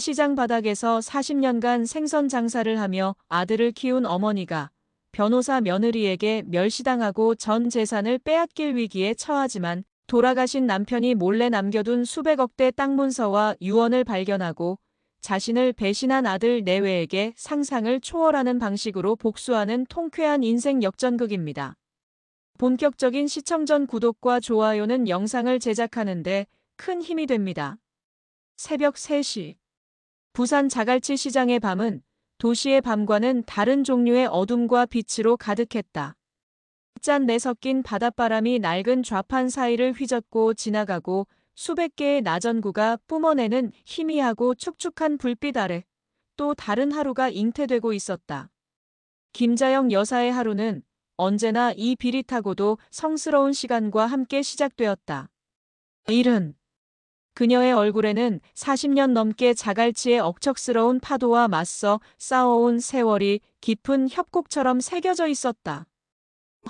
시장 바닥에서 40년간 생선 장사를 하며 아들을 키운 어머니가 변호사 며느리에게 멸시당하고 전 재산을 빼앗길 위기에 처하지만 돌아가신 남편이 몰래 남겨둔 수백억대 땅 문서와 유언을 발견하고 자신을 배신한 아들 내외에게 상상을 초월하는 방식으로 복수하는 통쾌한 인생 역전극입니다. 본격적인 시청 전 구독과 좋아요는 영상을 제작하는데 큰 힘이 됩니다. 새벽 3시. 부산 자갈치 시장의 밤은 도시의 밤과는 다른 종류의 어둠과 빛으로 가득했다. 짠내 섞인 바닷바람이 낡은 좌판 사이를 휘젓고 지나가고 수백 개의 나전구가 뿜어내는 희미하고 촉촉한 불빛 아래 또 다른 하루가 잉태되고 있었다. 김자영 여사의 하루는 언제나 이 비릿하고도 성스러운 시간과 함께 시작되었다. 일은 그녀의 얼굴에는 40년 넘게 자갈치의 억척스러운 파도와 맞서 싸워온 세월이 깊은 협곡처럼 새겨져 있었다.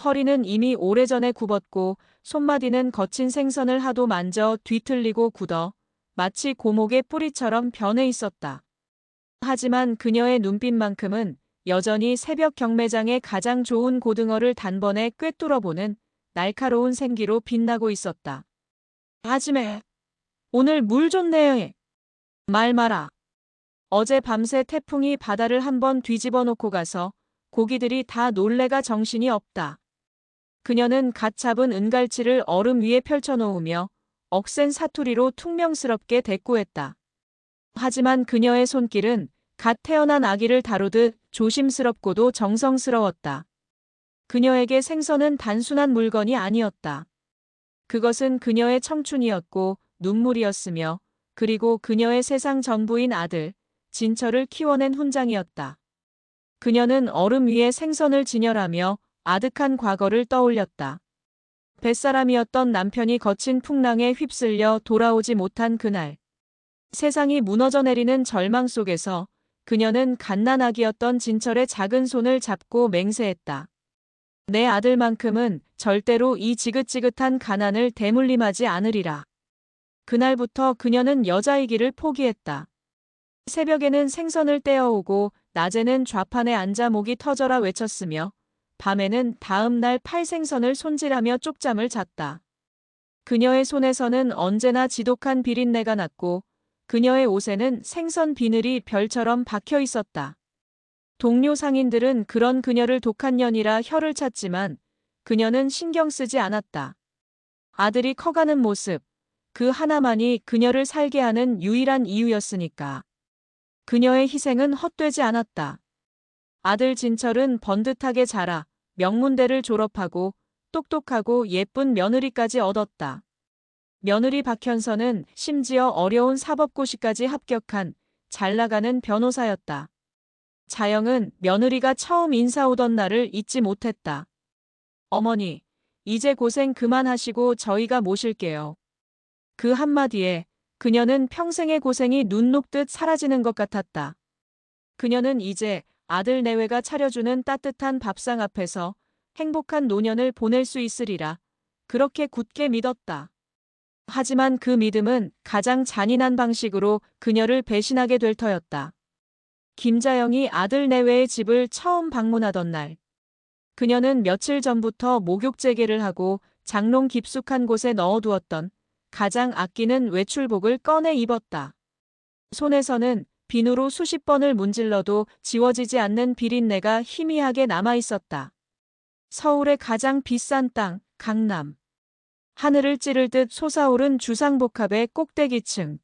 허리는 이미 오래전에 굽었고 손마디는 거친 생선을 하도 만져 뒤틀리고 굳어 마치 고목의 뿌리처럼 변해 있었다. 하지만 그녀의 눈빛만큼은 여전히 새벽 경매장의 가장 좋은 고등어를 단번에 꿰뚫어보는 날카로운 생기로 빛나고 있었다. 아줌매, 오늘 물 좋네. 말 마라. 어제 밤새 태풍이 바다를 한번 뒤집어 놓고 가서 고기들이 다 놀래가 정신이 없다. 그녀는 갓 잡은 은갈치를 얼음 위에 펼쳐놓으며 억센 사투리로 퉁명스럽게 대꾸했다. 하지만 그녀의 손길은 갓 태어난 아기를 다루듯 조심스럽고도 정성스러웠다. 그녀에게 생선은 단순한 물건이 아니었다. 그것은 그녀의 청춘이었고 눈물이었으며 그리고 그녀의 세상 전부인 아들, 진철을 키워낸 훈장이었다. 그녀는 얼음 위에 생선을 진열하며 아득한 과거를 떠올렸다. 뱃사람이었던 남편이 거친 풍랑에 휩쓸려 돌아오지 못한 그날. 세상이 무너져 내리는 절망 속에서 그녀는 갓난아기였던 진철의 작은 손을 잡고 맹세했다. 내 아들만큼은 절대로 이 지긋지긋한 가난을 대물림하지 않으리라. 그날부터 그녀는 여자이기를 포기했다. 새벽에는 생선을 떼어오고 낮에는 좌판에 앉아 목이 터져라 외쳤으며 밤에는 다음 날 팔 생선을 손질하며 쪽잠을 잤다. 그녀의 손에서는 언제나 지독한 비린내가 났고 그녀의 옷에는 생선 비늘이 별처럼 박혀 있었다. 동료 상인들은 그런 그녀를 독한 년이라 혀를 찼지만 그녀는 신경 쓰지 않았다. 아들이 커가는 모습, 그 하나만이 그녀를 살게 하는 유일한 이유였으니까. 그녀의 희생은 헛되지 않았다. 아들 진철은 번듯하게 자라 명문대를 졸업하고 똑똑하고 예쁜 며느리까지 얻었다. 며느리 박현선은 심지어 어려운 사법고시까지 합격한 잘 나가는 변호사였다. 자영은 며느리가 처음 인사 오던 날을 잊지 못했다. 어머니, 이제 고생 그만하시고 저희가 모실게요. 그 한마디에 그녀는 평생의 고생이 눈 녹듯 사라지는 것 같았다. 그녀는 이제 아들 내외가 차려주는 따뜻한 밥상 앞에서 행복한 노년을 보낼 수 있으리라. 그렇게 굳게 믿었다. 하지만 그 믿음은 가장 잔인한 방식으로 그녀를 배신하게 될 터였다. 김자영이 아들 내외의 집을 처음 방문하던 날. 그녀는 며칠 전부터 목욕재개를 하고 장롱 깊숙한 곳에 넣어두었던 가장 아끼는 외출복을 꺼내 입었다. 손에서는 비누로 수십 번을 문질러도 지워지지 않는 비린내가 희미하게 남아있었다. 서울의 가장 비싼 땅, 강남. 하늘을 찌를 듯 솟아오른 주상복합의 꼭대기층.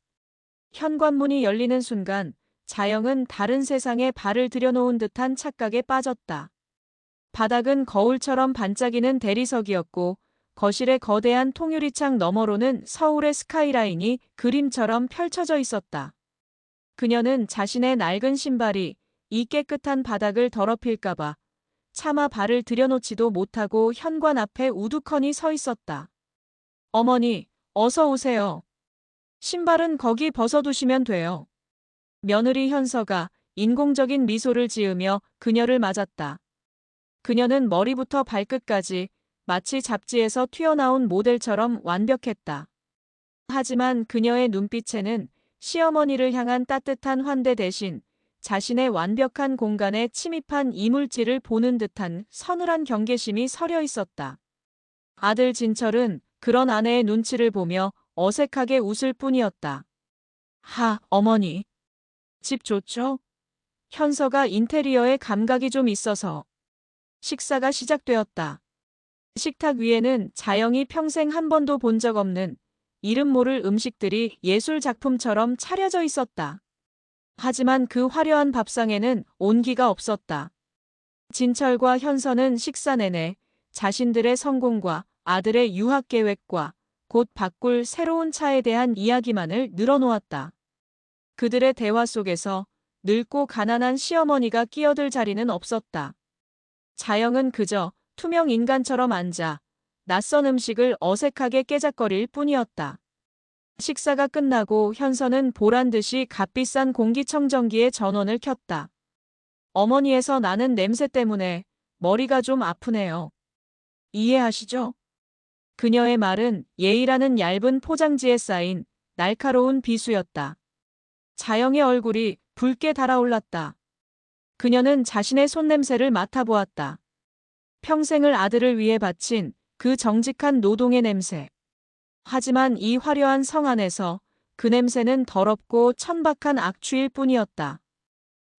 현관문이 열리는 순간 자영은 다른 세상에 발을 들여놓은 듯한 착각에 빠졌다. 바닥은 거울처럼 반짝이는 대리석이었고 거실의 거대한 통유리창 너머로는 서울의 스카이라인이 그림처럼 펼쳐져 있었다. 그녀는 자신의 낡은 신발이 이 깨끗한 바닥을 더럽힐까봐 차마 발을 들여놓지도 못하고 현관 앞에 우두커니 서 있었다. 어머니, 어서 오세요. 신발은 거기 벗어두시면 돼요. 며느리 현서가 인공적인 미소를 지으며 그녀를 맞았다. 그녀는 머리부터 발끝까지 마치 잡지에서 튀어나온 모델처럼 완벽했다. 하지만 그녀의 눈빛에는 시어머니를 향한 따뜻한 환대 대신 자신의 완벽한 공간에 침입한 이물질을 보는 듯한 서늘한 경계심이 서려 있었다. 아들 진철은 그런 아내의 눈치를 보며 어색하게 웃을 뿐이었다. 어머니. 집 좋죠? 현서가 인테리어에 감각이 좀 있어서. 식사가 시작되었다. 식탁 위에는 자영이 평생 한 번도 본 적 없는 이름 모를 음식들이 예술 작품처럼 차려져 있었다. 하지만 그 화려한 밥상에는 온기가 없었다. 진철과 현서는 식사 내내 자신들의 성공과 아들의 유학 계획과 곧 바꿀 새로운 차에 대한 이야기만을 늘어놓았다. 그들의 대화 속에서 늙고 가난한 시어머니가 끼어들 자리는 없었다. 자영은 그저 투명 인간처럼 앉아 낯선 음식을 어색하게 깨작거릴 뿐이었다. 식사가 끝나고 현서는 보란듯이 값비싼 공기청정기의 전원을 켰다. 어머니에서 나는 냄새 때문에 머리가 좀 아프네요. 이해하시죠? 그녀의 말은 예의라는 얇은 포장지에 쌓인 날카로운 비수였다. 자영의 얼굴이 붉게 달아올랐다. 그녀는 자신의 손냄새를 맡아보았다. 평생을 아들을 위해 바친 그 정직한 노동의 냄새. 하지만 이 화려한 성 안에서 그 냄새는 더럽고 천박한 악취일 뿐이었다.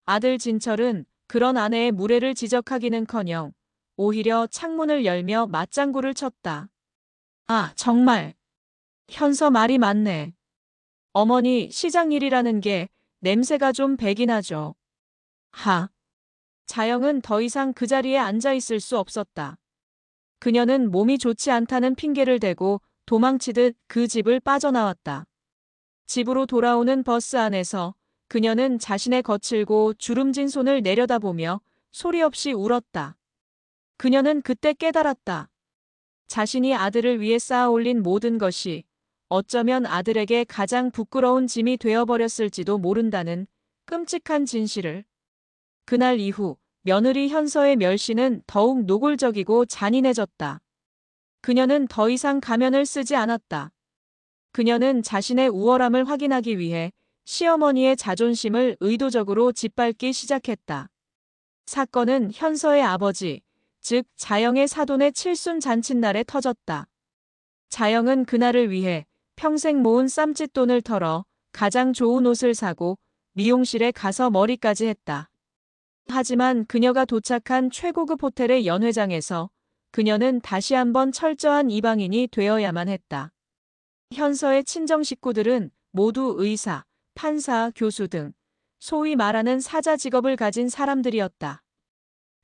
아들 진철은 그런 아내의 무례를 지적하기는커녕 오히려 창문을 열며 맞장구를 쳤다. 정말. 현서 말이 맞네. 어머니, 시장 일이라는 게 냄새가 좀 배긴 하죠. 자영은 더 이상 그 자리에 앉아 있을 수 없었다. 그녀는 몸이 좋지 않다는 핑계를 대고 도망치듯 그 집을 빠져나왔다. 집으로 돌아오는 버스 안에서 그녀는 자신의 거칠고 주름진 손을 내려다보며 소리 없이 울었다. 그녀는 그때 깨달았다. 자신이 아들을 위해 쌓아올린 모든 것이 어쩌면 아들에게 가장 부끄러운 짐이 되어버렸을지도 모른다는 끔찍한 진실을. 그날 이후 며느리 현서의 멸시는 더욱 노골적이고 잔인해졌다. 그녀는 더 이상 가면을 쓰지 않았다. 그녀는 자신의 우월함을 확인하기 위해 시어머니의 자존심을 의도적으로 짓밟기 시작했다. 사건은 현서의 아버지, 즉 자영의 사돈의 칠순 잔칫날에 터졌다. 자영은 그날을 위해 평생 모은 쌈짓돈을 털어 가장 좋은 옷을 사고 미용실에 가서 머리까지 했다. 하지만 그녀가 도착한 최고급 호텔의 연회장에서 그녀는 다시 한번 철저한 이방인이 되어야만 했다. 현서의 친정 식구들은 모두 의사, 판사, 교수 등 소위 말하는 사자 직업을 가진 사람들이었다.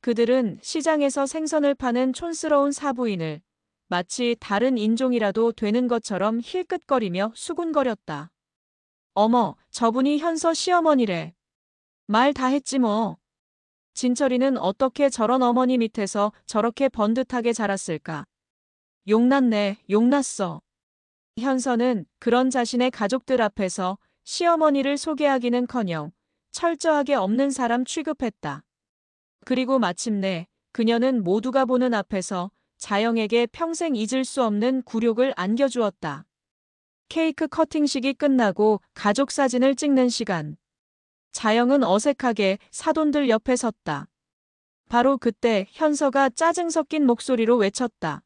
그들은 시장에서 생선을 파는 촌스러운 사부인을 마치 다른 인종이라도 되는 것처럼 힐끗거리며 수군거렸다. 어머, 저분이 현서 시어머니래. 말 다 했지 뭐. 진철이는 어떻게 저런 어머니 밑에서 저렇게 번듯하게 자랐을까? 용났네, 용났어. 현서는 그런 자신의 가족들 앞에서 시어머니를 소개하기는커녕 철저하게 없는 사람 취급했다. 그리고 마침내 그녀는 모두가 보는 앞에서 자영에게 평생 잊을 수 없는 굴욕을 안겨주었다. 케이크 커팅식이 끝나고 가족 사진을 찍는 시간. 자영은 어색하게 사돈들 옆에 섰다. 바로 그때 현서가 짜증 섞인 목소리로 외쳤다.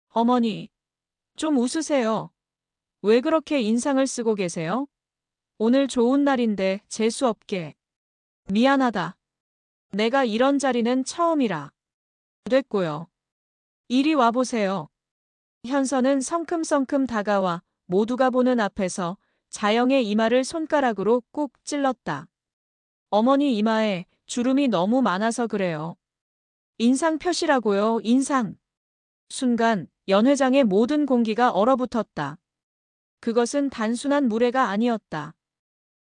어머니, 좀 웃으세요. 왜 그렇게 인상을 쓰고 계세요? 오늘 좋은 날인데 재수 없게. 미안하다. 내가 이런 자리는 처음이라. 됐고요. 이리 와보세요. 현서는 성큼성큼 다가와 모두가 보는 앞에서 자영의 이마를 손가락으로 꾹 찔렀다. 어머니 이마에 주름이 너무 많아서 그래요. 인상 표시라고요, 인상. 순간 연회장의 모든 공기가 얼어붙었다. 그것은 단순한 무례가 아니었다.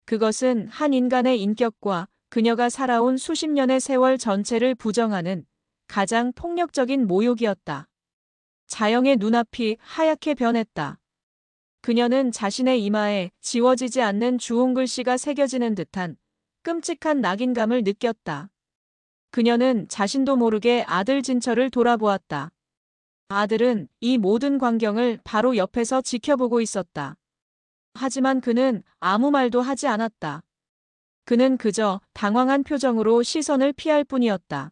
그것은 한 인간의 인격과 그녀가 살아온 수십 년의 세월 전체를 부정하는 가장 폭력적인 모욕이었다. 자영의 눈앞이 하얗게 변했다. 그녀는 자신의 이마에 지워지지 않는 주홍글씨가 새겨지는 듯한 끔찍한 낙인감을 느꼈다. 그녀는 자신도 모르게 아들 진철을 돌아보았다. 아들은 이 모든 광경을 바로 옆에서 지켜보고 있었다. 하지만 그는 아무 말도 하지 않았다. 그는 그저 당황한 표정으로 시선을 피할 뿐이었다.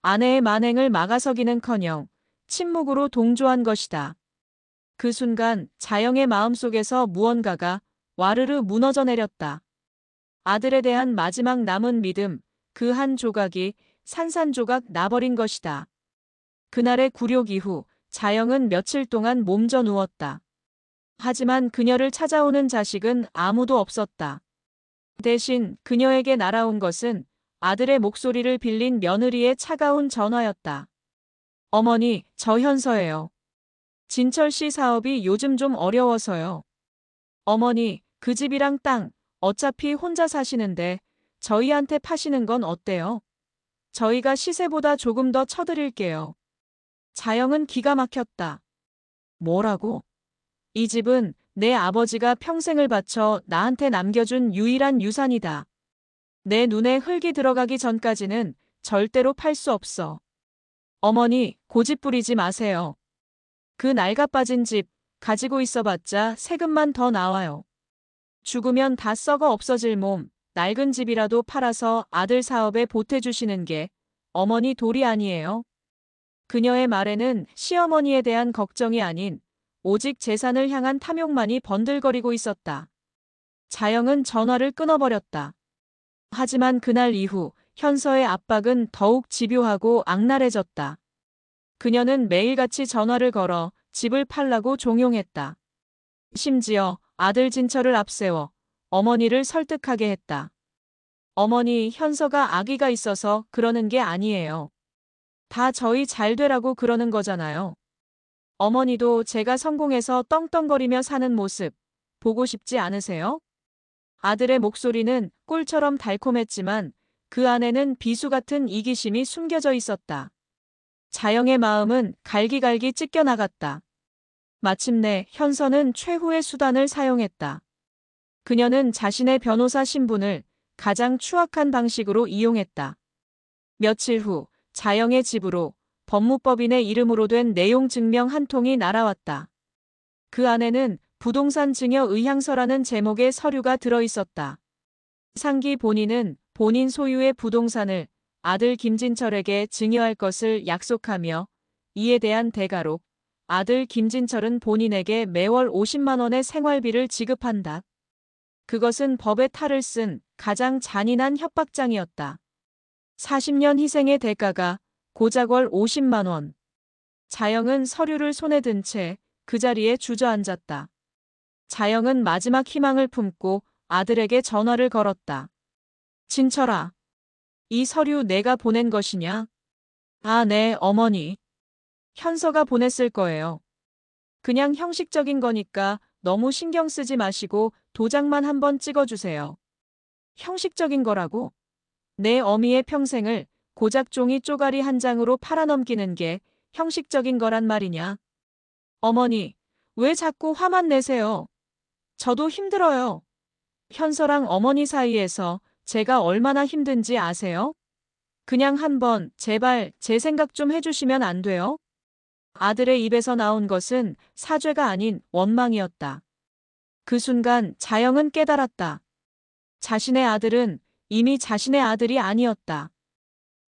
아내의 만행을 막아서기는커녕 침묵으로 동조한 것이다. 그 순간 자영의 마음속에서 무언가가 와르르 무너져 내렸다. 아들에 대한 마지막 남은 믿음, 그 한 조각이 산산조각 나버린 것이다. 그날의 굴욕 이후 자영은 며칠 동안 몸져 누웠다. 하지만 그녀를 찾아오는 자식은 아무도 없었다. 대신 그녀에게 날아온 것은 아들의 목소리를 빌린 며느리의 차가운 전화였다. 어머니, 저 현서예요. 진철 씨 사업이 요즘 좀 어려워서요. 어머니, 그 집이랑 땅, 어차피 혼자 사시는데 저희한테 파시는 건 어때요? 저희가 시세보다 조금 더 쳐드릴게요. 자영은 기가 막혔다. 뭐라고? 이 집은 내 아버지가 평생을 바쳐 나한테 남겨준 유일한 유산이다. 내 눈에 흙이 들어가기 전까지는 절대로 팔 수 없어. 어머니, 고집 부리지 마세요. 그 낡아빠진 집 가지고 있어봤자 세금만 더 나와요. 죽으면 다 썩어 없어질 몸, 낡은 집이라도 팔아서 아들 사업에 보태주시는 게 어머니 도리 아니에요? 그녀의 말에는 시어머니에 대한 걱정이 아닌 오직 재산을 향한 탐욕만이 번들거리고 있었다. 자영은 전화를 끊어버렸다. 하지만 그날 이후 현서의 압박은 더욱 집요하고 악랄해졌다. 그녀는 매일같이 전화를 걸어 집을 팔라고 종용했다. 심지어 아들 진철을 앞세워 어머니를 설득하게 했다. 어머니, 현서가 아기가 있어서 그러는 게 아니에요. 다 저희 잘 되라고 그러는 거잖아요. 어머니도 제가 성공해서 떵떵거리며 사는 모습 보고 싶지 않으세요? 아들의 목소리는 꿀처럼 달콤했지만 그 안에는 비수 같은 이기심이 숨겨져 있었다. 자영의 마음은 갈기갈기 찢겨나갔다. 마침내 현서는 최후의 수단을 사용했다. 그녀는 자신의 변호사 신분을 가장 추악한 방식으로 이용했다. 며칠 후 자영의 집으로 법무법인의 이름으로 된 내용 증명 한 통이 날아왔다. 그 안에는 부동산 증여 의향서라는 제목의 서류가 들어있었다. 상기 본인은 본인 소유의 부동산을 아들 김진철에게 증여할 것을 약속하며 이에 대한 대가로 아들 김진철은 본인에게 매월 50만 원의 생활비를 지급한다. 그것은 법의 탈을 쓴 가장 잔인한 협박장이었다. 40년 희생의 대가가 고작 월 50만 원. 자영은 서류를 손에 든 채 그 자리에 주저앉았다. 자영은 마지막 희망을 품고 아들에게 전화를 걸었다. 진철아, 이 서류 내가 보낸 것이냐? 아, 네, 어머니. 현서가 보냈을 거예요. 그냥 형식적인 거니까 너무 신경 쓰지 마시고 도장만 한번 찍어주세요. 형식적인 거라고? 내 어미의 평생을 고작 종이 쪼가리 한 장으로 팔아넘기는 게 형식적인 거란 말이냐? 어머니, 왜 자꾸 화만 내세요? 저도 힘들어요. 현서랑 어머니 사이에서 제가 얼마나 힘든지 아세요? 그냥 한번 제발 제 생각 좀 해주시면 안 돼요? 아들의 입에서 나온 것은 사죄가 아닌 원망이었다. 그 순간 자영은 깨달았다. 자신의 아들은 이미 자신의 아들이 아니었다.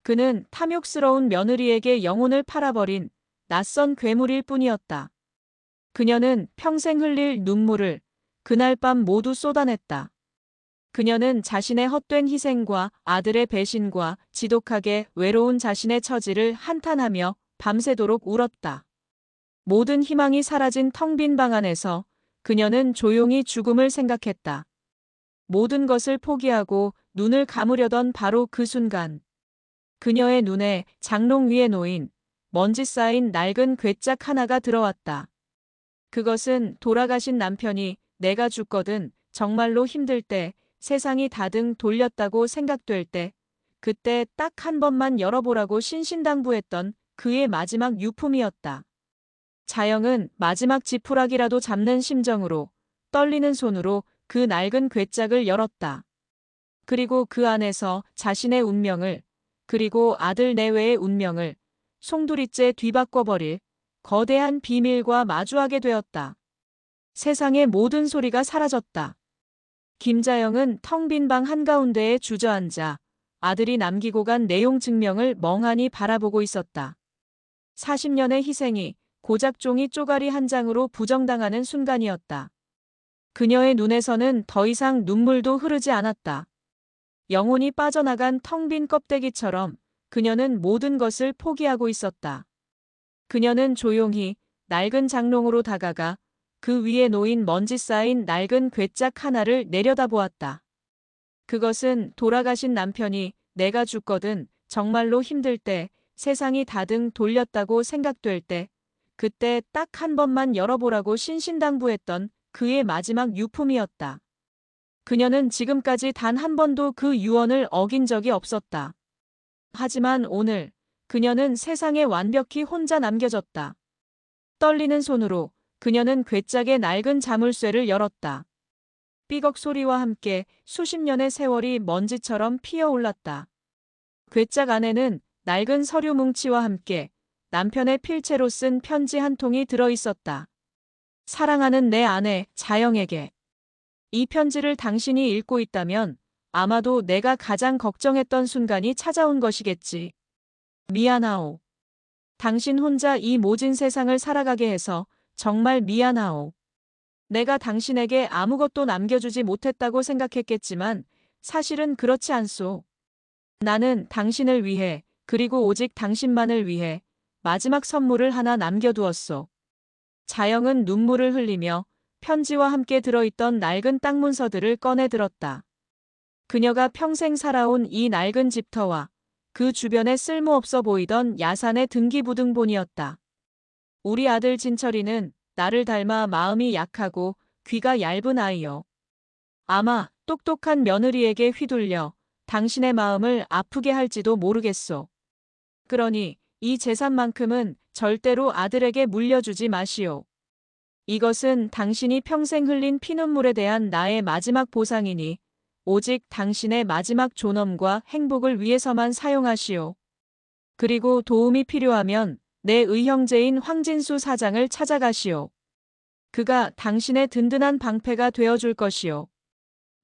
그는 탐욕스러운 며느리에게 영혼을 팔아버린 낯선 괴물일 뿐이었다. 그녀는 평생 흘릴 눈물을 그날 밤 모두 쏟아냈다. 그녀는 자신의 헛된 희생과 아들의 배신과 지독하게 외로운 자신의 처지를 한탄하며 밤새도록 울었다. 모든 희망이 사라진 텅 빈 방 안에서 그녀는 조용히 죽음을 생각했다. 모든 것을 포기하고 눈을 감으려던 바로 그 순간 그녀의 눈에 장롱 위에 놓인 먼지 쌓인 낡은 괴짝 하나가 들어왔다. 그것은 돌아가신 남편이 내가 죽거든 정말로 힘들 때 세상이 다등 돌렸다고 생각될 때 그때 딱 한 번만 열어보라고 신신당부했던 그의 마지막 유품이었다. 자영은 마지막 지푸라기라도 잡는 심정으로 떨리는 손으로 그 낡은 괴짝을 열었다. 그리고 그 안에서 자신의 운명을 그리고 아들 내외의 운명을 송두리째 뒤바꿔버릴 거대한 비밀과 마주하게 되었다. 세상의 모든 소리가 사라졌다. 김자영은 텅 빈 방 한가운데에 주저앉아 아들이 남기고 간 내용 증명을 멍하니 바라보고 있었다. 40년의 희생이 고작 종이 쪼가리 한 장으로 부정당하는 순간이었다. 그녀의 눈에서는 더 이상 눈물도 흐르지 않았다. 영혼이 빠져나간 텅 빈 껍데기처럼 그녀는 모든 것을 포기하고 있었다. 그녀는 조용히 낡은 장롱으로 다가가 그 위에 놓인 먼지 쌓인 낡은 괴짝 하나를 내려다보았다. 그것은 돌아가신 남편이 내가 죽거든 정말로 힘들 때 세상이 다등 돌렸다고 생각될 때 그때 딱 한 번만 열어보라고 신신당부했던 그의 마지막 유품이었다. 그녀는 지금까지 단 한 번도 그 유언을 어긴 적이 없었다. 하지만 오늘 그녀는 세상에 완벽히 혼자 남겨졌다. 떨리는 손으로 그녀는 괴짝의 낡은 자물쇠를 열었다. 삐걱 소리와 함께 수십 년의 세월이 먼지처럼 피어올랐다. 괴짝 안에는 낡은 서류 뭉치와 함께 남편의 필체로 쓴 편지 한 통이 들어 있었다. 사랑하는 내 아내 자영에게. 이 편지를 당신이 읽고 있다면 아마도 내가 가장 걱정했던 순간이 찾아온 것이겠지. 미안하오. 당신 혼자 이 모진 세상을 살아가게 해서 정말 미안하오. 내가 당신에게 아무것도 남겨주지 못했다고 생각했겠지만 사실은 그렇지 않소. 나는 당신을 위해 그리고 오직 당신만을 위해 마지막 선물을 하나 남겨두었소. 자영은 눈물을 흘리며 편지와 함께 들어있던 낡은 땅 문서들을 꺼내 들었다. 그녀가 평생 살아온 이 낡은 집터와 그 주변에 쓸모없어 보이던 야산의 등기부등본이었다. 우리 아들 진철이는 나를 닮아 마음이 약하고 귀가 얇은 아이요. 아마 똑똑한 며느리에게 휘둘려 당신의 마음을 아프게 할지도 모르겠소. 그러니 이 재산만큼은 절대로 아들에게 물려주지 마시오. 이것은 당신이 평생 흘린 피눈물에 대한 나의 마지막 보상이니 오직 당신의 마지막 존엄과 행복을 위해서만 사용하시오. 그리고 도움이 필요하면 내 의형제인 황진수 사장을 찾아가시오. 그가 당신의 든든한 방패가 되어줄 것이오.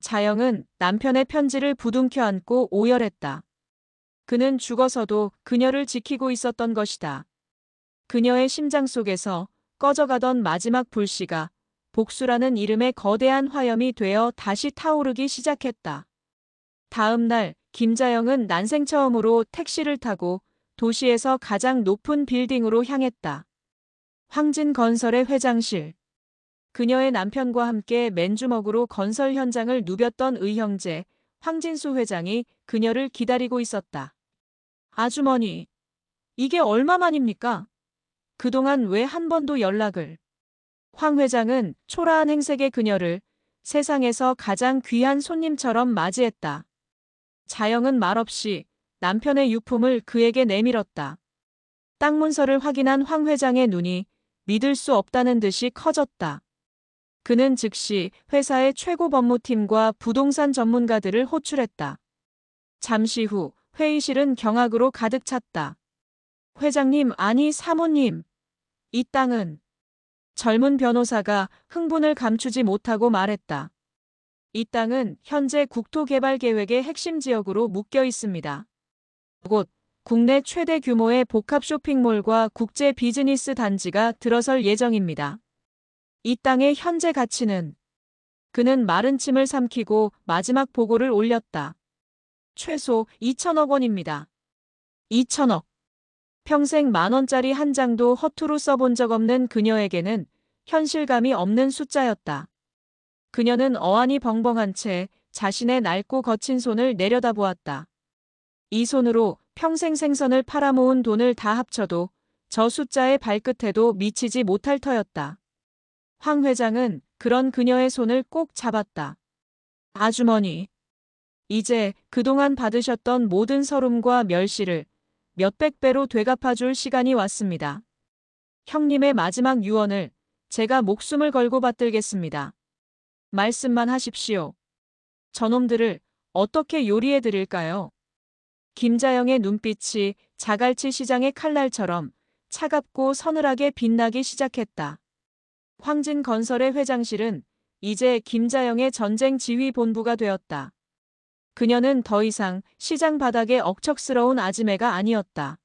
자영은 남편의 편지를 부둥켜 안고 오열했다. 그는 죽어서도 그녀를 지키고 있었던 것이다. 그녀의 심장 속에서 꺼져가던 마지막 불씨가 복수라는 이름의 거대한 화염이 되어 다시 타오르기 시작했다. 다음 날 김자영은 난생 처음으로 택시를 타고 도시에서 가장 높은 빌딩으로 향했다. 황진건설의 회장실. 그녀의 남편과 함께 맨주먹으로 건설 현장을 누볐던 의형제 황진수 회장이 그녀를 기다리고 있었다. 아주머니, 이게 얼마만입니까? 그동안 왜 한 번도 연락을. 황 회장은 초라한 행색의 그녀를 세상에서 가장 귀한 손님처럼 맞이했다. 자영은 말없이 남편의 유품을 그에게 내밀었다. 땅 문서를 확인한 황 회장의 눈이 믿을 수 없다는 듯이 커졌다. 그는 즉시 회사의 최고 법무팀과 부동산 전문가들을 호출했다. 잠시 후 회의실은 경악으로 가득 찼다. 회장님, 아니 사모님. 이 땅은. 젊은 변호사가 흥분을 감추지 못하고 말했다. 이 땅은 현재 국토개발계획의 핵심 지역으로 묶여 있습니다. 곧 국내 최대 규모의 복합 쇼핑몰과 국제 비즈니스 단지가 들어설 예정입니다. 이 땅의 현재 가치는. 그는 마른 침을 삼키고 마지막 보고를 올렸다. 최소 2천억 원입니다. 2천억. 평생 10,000원짜리 한 장도 허투루 써본 적 없는 그녀에게는 현실감이 없는 숫자였다. 그녀는 어안이 벙벙한 채 자신의 낡고 거친 손을 내려다보았다. 이 손으로 평생 생선을 팔아모은 돈을 다 합쳐도 저 숫자의 발끝에도 미치지 못할 터였다. 황 회장은 그런 그녀의 손을 꼭 잡았다. 아주머니, 이제 그동안 받으셨던 모든 서름과 멸시를 몇백 배로 되갚아줄 시간이 왔습니다. 형님의 마지막 유언을 제가 목숨을 걸고 받들겠습니다. 말씀만 하십시오. 저놈들을 어떻게 요리해 드릴까요? 김자영의 눈빛이 자갈치 시장의 칼날처럼 차갑고 서늘하게 빛나기 시작했다. 황진건설의 회장실은 이제 김자영의 전쟁 지휘 본부가 되었다. 그녀는 더 이상 시장 바닥의 억척스러운 아지매가 아니었다.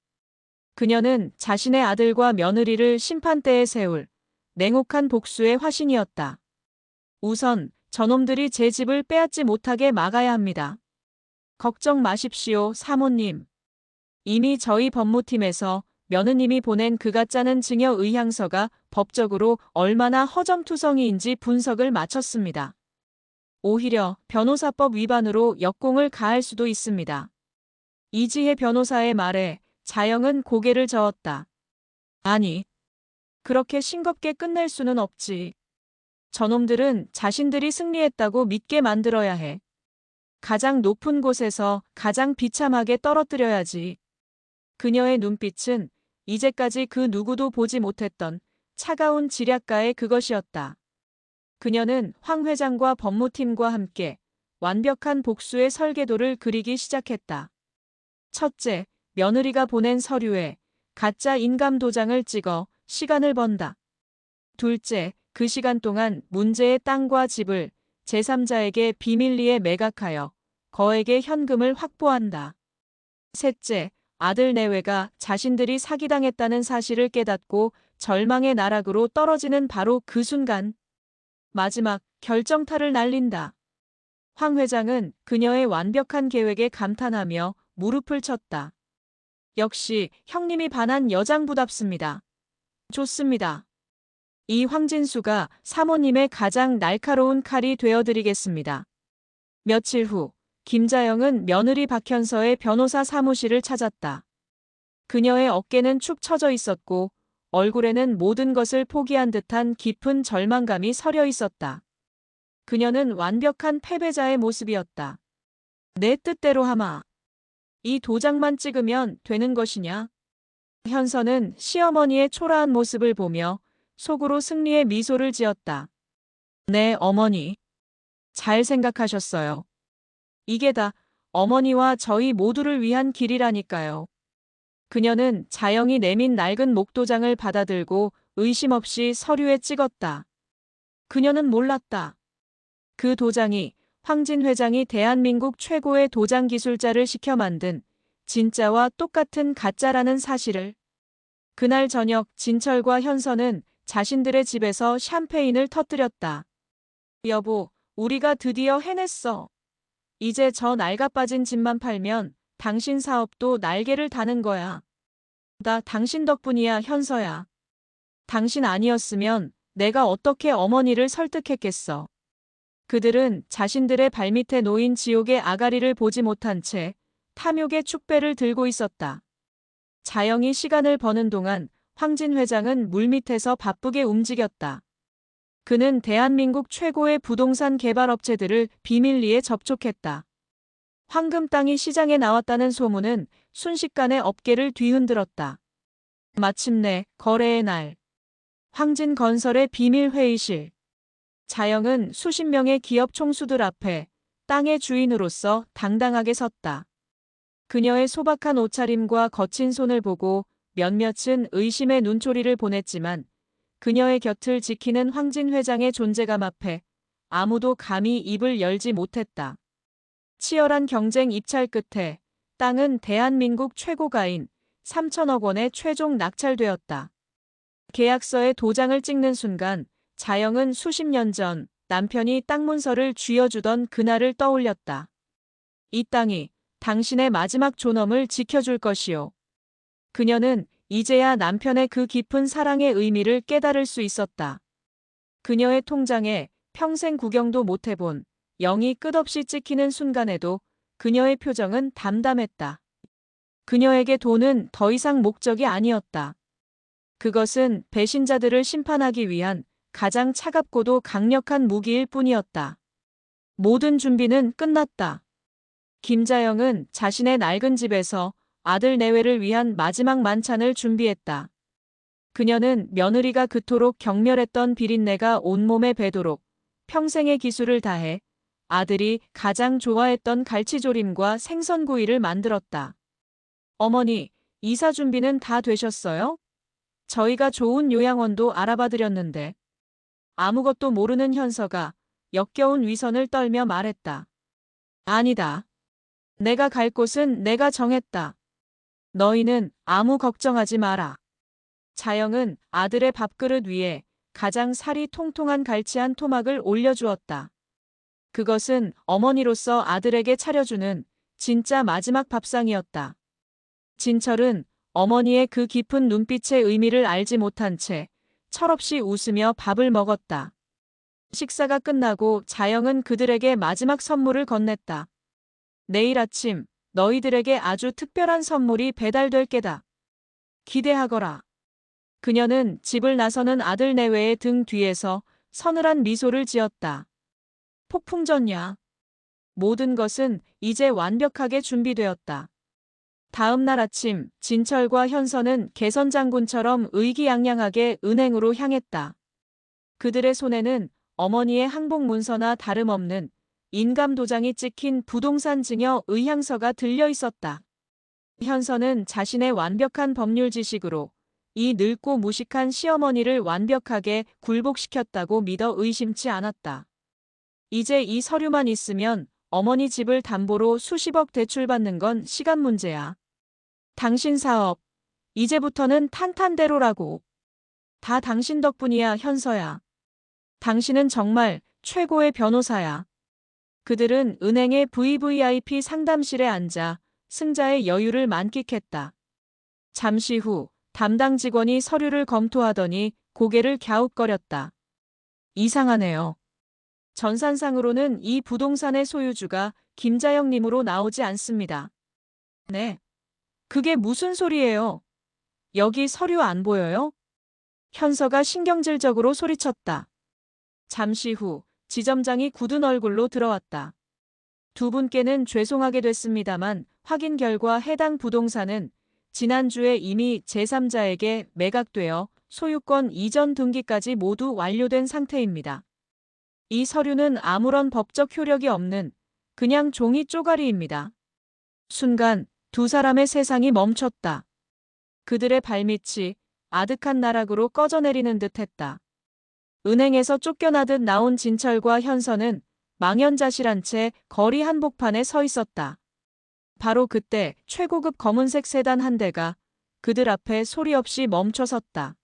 그녀는 자신의 아들과 며느리를 심판대에 세울 냉혹한 복수의 화신이었다. 우선 저놈들이 제 집을 빼앗지 못하게 막아야 합니다. 걱정 마십시오, 사모님. 이미 저희 법무팀에서 며느님이 보낸 그가 짜는 증여 의향서가 법적으로 얼마나 허점투성이인지 분석을 마쳤습니다. 오히려 변호사법 위반으로 역공을 가할 수도 있습니다. 이지혜 변호사의 말에 자영은 고개를 저었다. 아니, 그렇게 싱겁게 끝낼 수는 없지. 저놈들은 자신들이 승리했다고 믿게 만들어야 해. 가장 높은 곳에서 가장 비참하게 떨어뜨려야지. 그녀의 눈빛은 이제까지 그 누구도 보지 못했던 차가운 지략가의 그것이었다. 그녀는 황 회장과 법무팀과 함께 완벽한 복수의 설계도를 그리기 시작했다. 첫째, 며느리가 보낸 서류에 가짜 인감 도장을 찍어 시간을 번다. 둘째, 그 시간 동안 문제의 땅과 집을 제3자에게 비밀리에 매각하여 거액의 현금을 확보한다. 셋째, 아들 내외가 자신들이 사기당했다는 사실을 깨닫고 절망의 나락으로 떨어지는 바로 그 순간. 마지막, 결정타를 날린다. 황 회장은 그녀의 완벽한 계획에 감탄하며 무릎을 쳤다. 역시 형님이 반한 여장부답습니다. 좋습니다. 이 황진수가 사모님의 가장 날카로운 칼이 되어드리겠습니다. 며칠 후 김자영은 며느리 박현서의 변호사 사무실을 찾았다. 그녀의 어깨는 축 처져 있었고 얼굴에는 모든 것을 포기한 듯한 깊은 절망감이 서려 있었다. 그녀는 완벽한 패배자의 모습이었다. 내 뜻대로 하마. 이 도장만 찍으면 되는 것이냐? 현서는 시어머니의 초라한 모습을 보며 속으로 승리의 미소를 지었다. 네, 어머니. 잘 생각하셨어요. 이게 다 어머니와 저희 모두를 위한 길이라니까요. 그녀는 자영이 내민 낡은 목도장을 받아들고 의심 없이 서류에 찍었다. 그녀는 몰랐다. 그 도장이 황진 회장이 대한민국 최고의 도장 기술자를 시켜 만든 진짜와 똑같은 가짜라는 사실을. 그날 저녁 진철과 현서는 자신들의 집에서 샴페인을 터뜨렸다. 여보, 우리가 드디어 해냈어. 이제 저 낡아빠진 집만 팔면 당신 사업도 날개를 다는 거야. 나 당신 덕분이야, 현서야. 당신 아니었으면 내가 어떻게 어머니를 설득했겠어. 그들은 자신들의 발밑에 놓인 지옥의 아가리를 보지 못한 채 탐욕의 축배를 들고 있었다. 자영이 시간을 버는 동안 황진 회장은 물밑에서 바쁘게 움직였다. 그는 대한민국 최고의 부동산 개발업체들을 비밀리에 접촉했다. 황금 땅이 시장에 나왔다는 소문은 순식간에 업계를 뒤흔들었다. 마침내 거래의 날. 황진건설의 비밀 회의실. 자영은 수십 명의 기업 총수들 앞에 땅의 주인으로서 당당하게 섰다. 그녀의 소박한 옷차림과 거친 손을 보고 몇몇은 의심의 눈초리를 보냈지만 그녀의 곁을 지키는 황진 회장의 존재감 앞에 아무도 감히 입을 열지 못했다. 치열한 경쟁 입찰 끝에 땅은 대한민국 최고가인 3천억 원에 최종 낙찰되었다. 계약서에 도장을 찍는 순간 자영은 수십 년 전 남편이 땅 문서를 쥐어주던 그날을 떠올렸다. 이 땅이 당신의 마지막 존엄을 지켜줄 것이요. 그녀는 이제야 남편의 그 깊은 사랑의 의미를 깨달을 수 있었다. 그녀의 통장에 평생 구경도 못해본 0이 끝없이 찍히는 순간에도 그녀의 표정은 담담했다. 그녀에게 돈은 더 이상 목적이 아니었다. 그것은 배신자들을 심판하기 위한 가장 차갑고도 강력한 무기일 뿐이었다. 모든 준비는 끝났다. 김자영은 자신의 낡은 집에서 아들 내외를 위한 마지막 만찬을 준비했다. 그녀는 며느리가 그토록 경멸했던 비린내가 온몸에 배도록 평생의 기술을 다해 아들이 가장 좋아했던 갈치조림과 생선구이를 만들었다. 어머니, 이사 준비는 다 되셨어요? 저희가 좋은 요양원도 알아봐 드렸는데. 아무것도 모르는 현서가 역겨운 위선을 떨며 말했다. 아니다. 내가 갈 곳은 내가 정했다. 너희는 아무 걱정하지 마라. 자영은 아들의 밥그릇 위에 가장 살이 통통한 갈치한 토막을 올려주었다. 그것은 어머니로서 아들에게 차려주는 진짜 마지막 밥상이었다. 진철은 어머니의 그 깊은 눈빛의 의미를 알지 못한 채 철없이 웃으며 밥을 먹었다. 식사가 끝나고 자영은 그들에게 마지막 선물을 건넸다. 내일 아침 너희들에게 아주 특별한 선물이 배달될 게다. 기대하거라. 그녀는 집을 나서는 아들 내외의 등 뒤에서 서늘한 미소를 지었다. 폭풍전야. 모든 것은 이제 완벽하게 준비되었다. 다음 날 아침 진철과 현서는 개선장군처럼 의기양양하게 은행으로 향했다. 그들의 손에는 어머니의 항복 문서나 다름없는 인감도장이 찍힌 부동산 증여 의향서가 들려 있었다. 현서는 자신의 완벽한 법률 지식으로 이 늙고 무식한 시어머니를 완벽하게 굴복시켰다고 믿어 의심치 않았다. 이제 이 서류만 있으면 어머니 집을 담보로 수십억 대출받는 건 시간 문제야. 당신 사업, 이제부터는 탄탄대로라고. 다 당신 덕분이야, 현서야. 당신은 정말 최고의 변호사야. 그들은 은행의 VVIP 상담실에 앉아 승자의 여유를 만끽했다. 잠시 후 담당 직원이 서류를 검토하더니 고개를 갸웃거렸다. 이상하네요. 전산상으로는 이 부동산의 소유주가 김자영님으로 나오지 않습니다. 네. 그게 무슨 소리예요? 여기 서류 안 보여요? 현서가 신경질적으로 소리쳤다. 잠시 후 지점장이 굳은 얼굴로 들어왔다. 두 분께는 죄송하게 됐습니다만 확인 결과 해당 부동산은 지난주에 이미 제3자에게 매각되어 소유권 이전 등기까지 모두 완료된 상태입니다. 이 서류는 아무런 법적 효력이 없는 그냥 종이 쪼가리입니다. 순간 두 사람의 세상이 멈췄다. 그들의 발밑이 아득한 나락으로 꺼져내리는 듯했다. 은행에서 쫓겨나듯 나온 진철과 현서는 망연자실한 채 거리 한복판에 서 있었다. 바로 그때 최고급 검은색 세단 한 대가 그들 앞에 소리 없이 멈춰섰다.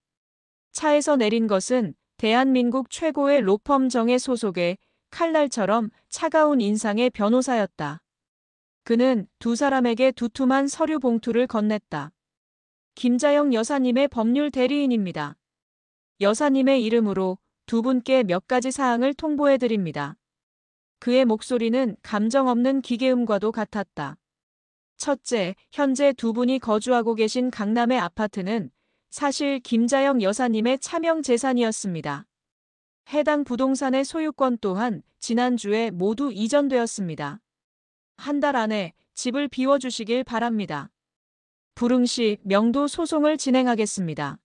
차에서 내린 것은 대한민국 최고의 로펌 정의 소속의 칼날처럼 차가운 인상의 변호사였다. 그는 두 사람에게 두툼한 서류 봉투를 건넸다. 김자영 여사님의 법률 대리인입니다. 여사님의 이름으로 두 분께 몇 가지 사항을 통보해드립니다. 그의 목소리는 감정 없는 기계음과도 같았다. 첫째, 현재 두 분이 거주하고 계신 강남의 아파트는 사실 김자영 여사님의 차명 재산이었습니다. 해당 부동산의 소유권 또한 지난주에 모두 이전되었습니다. 한 달 안에 집을 비워주시길 바랍니다. 불응시 명도 소송을 진행하겠습니다.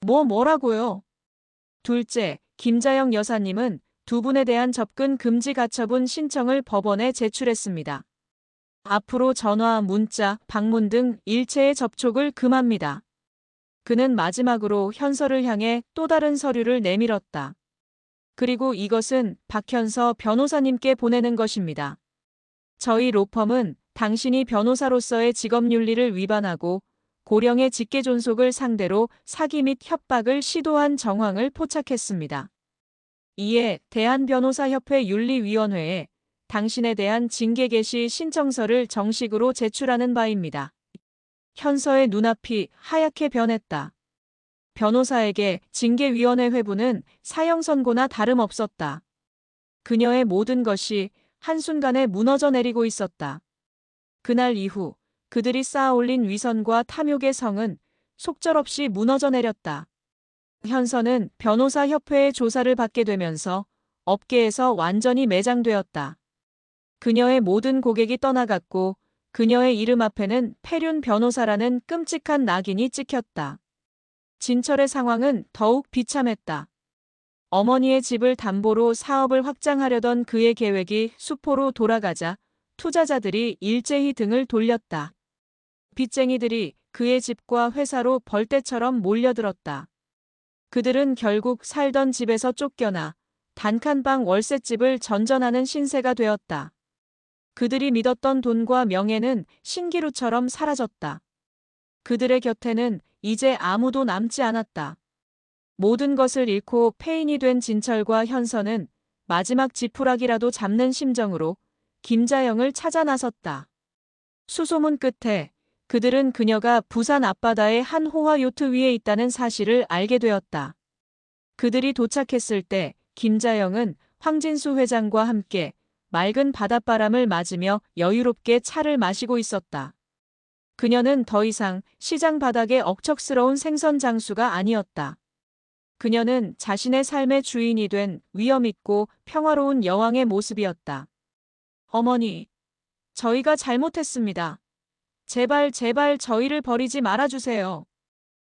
뭐라고요? 둘째, 김자영 여사님은 두 분에 대한 접근 금지 가처분 신청을 법원에 제출했습니다. 앞으로 전화, 문자, 방문 등 일체의 접촉을 금합니다. 그는 마지막으로 현서를 향해 또 다른 서류를 내밀었다. 그리고 이것은 박현서 변호사님께 보내는 것입니다. 저희 로펌은 당신이 변호사로서의 직업윤리를 위반하고 고령의 직계존속을 상대로 사기 및 협박을 시도한 정황을 포착했습니다. 이에 대한변호사협회 윤리위원회에 당신에 대한 징계 개시 신청서를 정식으로 제출하는 바입니다. 현서의 눈앞이 하얗게 변했다. 변호사에게 징계위원회 회부는 사형 선고나 다름없었다. 그녀의 모든 것이 한순간에 무너져 내리고 있었다. 그날 이후 그들이 쌓아올린 위선과 탐욕의 성은 속절없이 무너져 내렸다. 현서는 변호사협회의 조사를 받게 되면서 업계에서 완전히 매장되었다. 그녀의 모든 고객이 떠나갔고 그녀의 이름 앞에는 패륜 변호사라는 끔찍한 낙인이 찍혔다. 진철의 상황은 더욱 비참했다. 어머니의 집을 담보로 사업을 확장하려던 그의 계획이 수포로 돌아가자 투자자들이 일제히 등을 돌렸다. 빚쟁이들이 그의 집과 회사로 벌떼처럼 몰려들었다. 그들은 결국 살던 집에서 쫓겨나 단칸방 월세집을 전전하는 신세가 되었다. 그들이 믿었던 돈과 명예는 신기루처럼 사라졌다. 그들의 곁에는 이제 아무도 남지 않았다. 모든 것을 잃고 폐인이 된 진철과 현서는 마지막 지푸라기라도 잡는 심정으로 김자영을 찾아 나섰다. 수소문 끝에 그들은 그녀가 부산 앞바다의 한 호화 요트 위에 있다는 사실을 알게 되었다. 그들이 도착했을 때 김자영은 황진수 회장과 함께 맑은 바닷바람을 맞으며 여유롭게 차를 마시고 있었다. 그녀는 더 이상 시장 바닥의 억척스러운 생선 장수가 아니었다. 그녀는 자신의 삶의 주인이 된 위엄있고 평화로운 여왕의 모습이었다. 어머니, 저희가 잘못했습니다. 제발 저희를 버리지 말아주세요.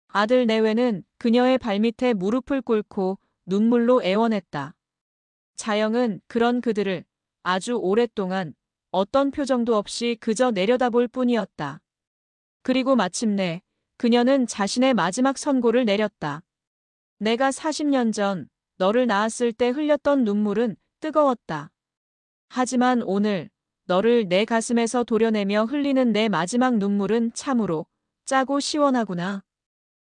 아들 내외는 그녀의 발밑에 무릎을 꿇고 눈물로 애원했다. 자영은 그런 그들을 아주 오랫동안 어떤 표정도 없이 그저 내려다볼 뿐이었다. 그리고 마침내 그녀는 자신의 마지막 선고를 내렸다. 내가 40년 전 너를 낳았을 때 흘렸던 눈물은 뜨거웠다. 하지만 오늘 너를 내 가슴에서 도려내며 흘리는 내 마지막 눈물은 참으로 짜고 시원하구나.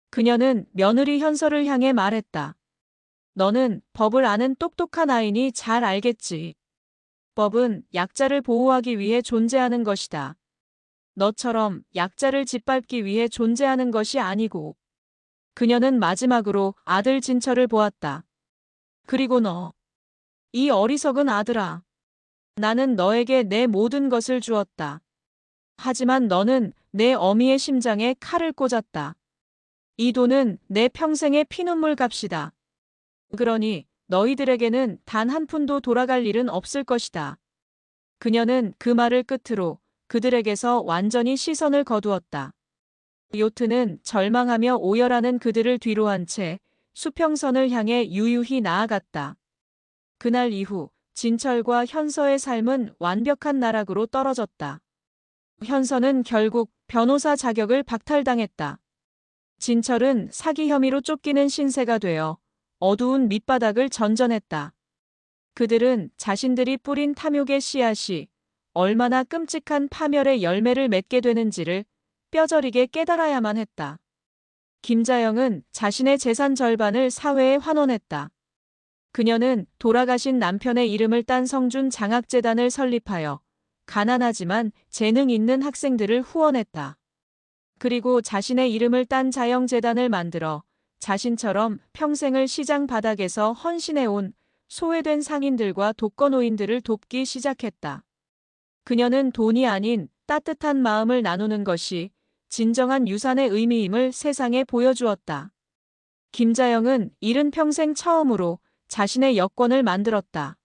그녀는 며느리 현서를 향해 말했다. 너는 법을 아는 똑똑한 아이니 잘 알겠지. 법은 약자를 보호하기 위해 존재하는 것이다. 너처럼 약자를 짓밟기 위해 존재하는 것이 아니고. 그녀는 마지막으로 아들 진철을 보았다. 그리고 너, 이 어리석은 아들아. 나는 너에게 내 모든 것을 주었다. 하지만 너는 내 어미의 심장에 칼을 꽂았다. 이 돈은 내 평생의 피눈물 값이다. 그러니 너희들에게는 단 한 푼도 돌아갈 일은 없을 것이다. 그녀는 그 말을 끝으로 그들에게서 완전히 시선을 거두었다. 요트는 절망하며 오열하는 그들을 뒤로한 채 수평선을 향해 유유히 나아갔다. 그날 이후 진철과 현서의 삶은 완벽한 나락으로 떨어졌다. 현서는 결국 변호사 자격을 박탈당했다. 진철은 사기 혐의로 쫓기는 신세가 되어 어두운 밑바닥을 전전했다. 그들은 자신들이 뿌린 탐욕의 씨앗이 얼마나 끔찍한 파멸의 열매를 맺게 되는지를 뼈저리게 깨달아야만 했다. 김자영은 자신의 재산 절반을 사회에 환원했다. 그녀는 돌아가신 남편의 이름을 딴 성준 장학재단을 설립하여 가난하지만 재능 있는 학생들을 후원했다. 그리고 자신의 이름을 딴 자영재단을 만들어 자신처럼 평생을 시장 바닥에서 헌신해온 소외된 상인들과 독거노인들을 돕기 시작했다. 그녀는 돈이 아닌 따뜻한 마음을 나누는 것이 진정한 유산의 의미임을 세상에 보여주었다. 김자영은 이른 평생 처음으로 자신의 여권을 만들었다.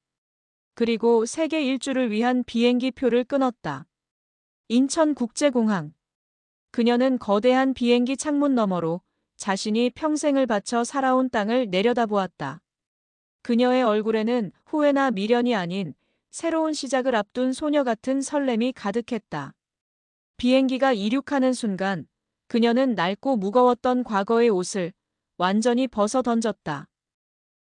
그리고 세계 일주를 위한 비행기 표를 끊었다. 인천국제공항. 그녀는 거대한 비행기 창문 너머로 자신이 평생을 바쳐 살아온 땅을 내려다보았다. 그녀의 얼굴에는 후회나 미련이 아닌 새로운 시작을 앞둔 소녀 같은 설렘이 가득했다. 비행기가 이륙하는 순간 그녀는 낡고 무거웠던 과거의 옷을 완전히 벗어 던졌다.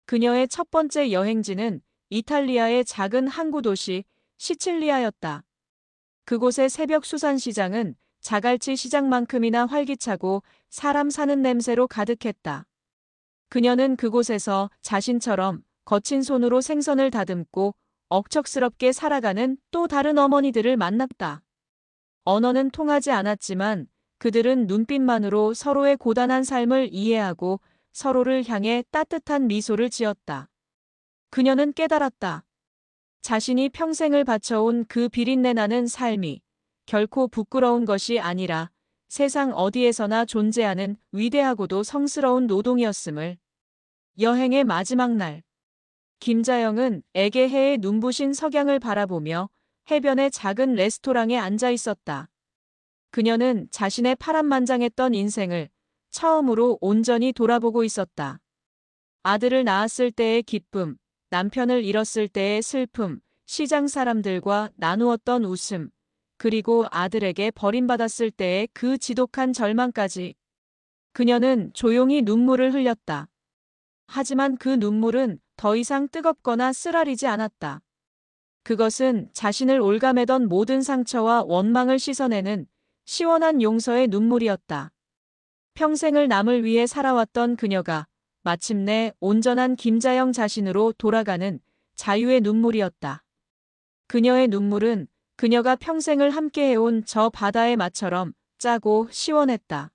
그녀의 첫 번째 여행지는 이탈리아의 작은 항구 도시 시칠리아였다. 그곳의 새벽 수산시장은 자갈치 시장만큼이나 활기차고 사람 사는 냄새로 가득했다. 그녀는 그곳에서 자신처럼 거친 손으로 생선을 다듬고 억척스럽게 살아가는 또 다른 어머니들을 만났다. 언어는 통하지 않았지만 그들은 눈빛만으로 서로의 고단한 삶을 이해하고 서로를 향해 따뜻한 미소를 지었다. 그녀는 깨달았다. 자신이 평생을 바쳐온 그 비린내 나는 삶이 결코 부끄러운 것이 아니라 세상 어디에서나 존재하는 위대하고도 성스러운 노동이었음을. 여행의 마지막 날. 김자영은 애게해의 눈부신 석양을 바라보며 해변의 작은 레스토랑에 앉아 있었다. 그녀는 자신의 파란만장했던 인생을 처음으로 온전히 돌아보고 있었다. 아들을 낳았을 때의 기쁨, 남편을 잃었을 때의 슬픔, 시장 사람들과 나누었던 웃음, 그리고 아들에게 버림받았을 때의 그 지독한 절망까지. 그녀는 조용히 눈물을 흘렸다. 하지만 그 눈물은 더 이상 뜨겁거나 쓰라리지 않았다. 그것은 자신을 올가매던 모든 상처와 원망을 씻어내는 시원한 용서의 눈물이었다. 평생을 남을 위해 살아왔던 그녀가 마침내 온전한 김자영 자신으로 돌아가는 자유의 눈물이었다. 그녀의 눈물은 그녀가 평생을 함께해온 저 바다의 맛처럼 짜고 시원했다.